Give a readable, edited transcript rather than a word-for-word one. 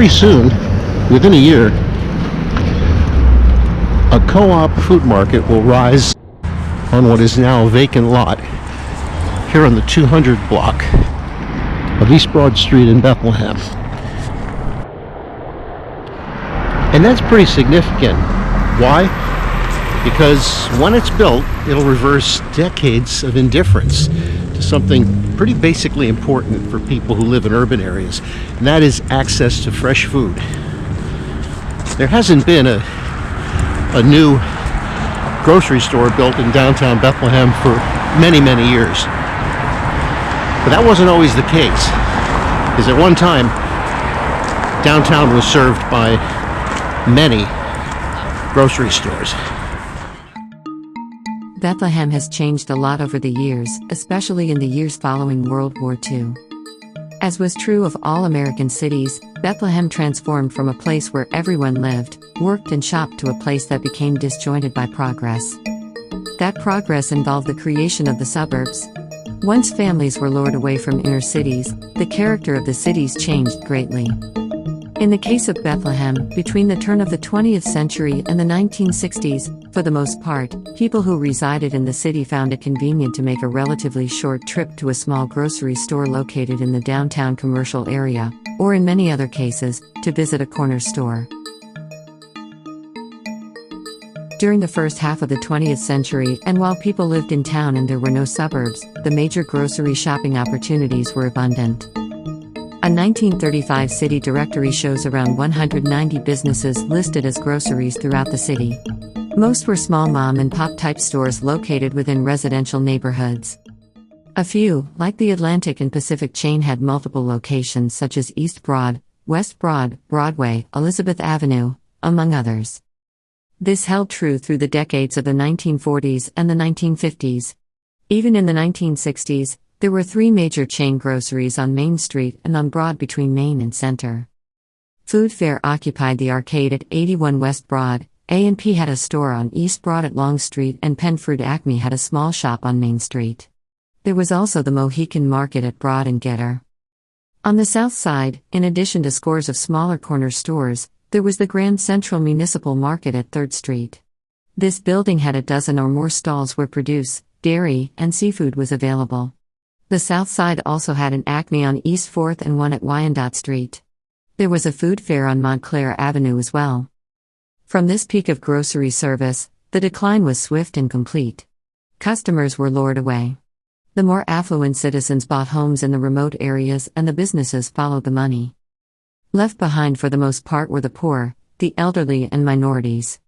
very soon, within a year, a co-op food market will rise on what is now a vacant lot here on the 200 block of East Broad Street in Bethlehem. And that's pretty significant. Why? Because when it's built, it'll reverse decades of indifference to something pretty basically important for people who live in urban areas, and that is access to fresh food. There hasn't been a new grocery store built in downtown Bethlehem for many, many years. But that wasn't always the case, because at one time, downtown was served by many grocery stores. Bethlehem has changed a lot over the years, especially in the years following World War II. As was true of all American cities, Bethlehem transformed from a place where everyone lived, worked and shopped to a place that became disjointed by progress. That progress involved the creation of the suburbs. Once families were lured away from inner cities, the character of the cities changed greatly. In the case of Bethlehem, between the turn of the 20th century and the 1960s, for the most part, people who resided in the city found it convenient to make a relatively short trip to a small grocery store located in the downtown commercial area, or in many other cases, to visit a corner store. During the first half of the 20th century, and while people lived in town and there were no suburbs, the major grocery shopping opportunities were abundant. A 1935 city directory shows around 190 businesses listed as groceries throughout the city. Most were small mom-and-pop type stores located within residential neighborhoods. A few, like the Atlantic and Pacific chain, had multiple locations such as East Broad, West Broad, Broadway, Elizabeth Avenue, among others. This held true through the decades of the 1940s and the 1950s. Even in the 1960s, there were 3 major chain groceries on Main Street and on Broad between Main and Center. Food Fair occupied the arcade at 81 West Broad, A&P had a store on East Broad at Long Street, and Penfruit Acme had a small shop on Main Street. There was also the Mohican Market at Broad and Getter. On the south side, in addition to scores of smaller corner stores, there was the Grand Central Municipal Market at 3rd Street. This building had a dozen or more stalls where produce, dairy, and seafood was available. The south side also had an Acme on East 4th and one at Wyandotte Street. There was a food fair on Montclair Avenue as well. From this peak of grocery service, the decline was swift and complete. Customers were lured away. The more affluent citizens bought homes in the remote areas, and the businesses followed the money. Left behind for the most part were the poor, the elderly, and minorities.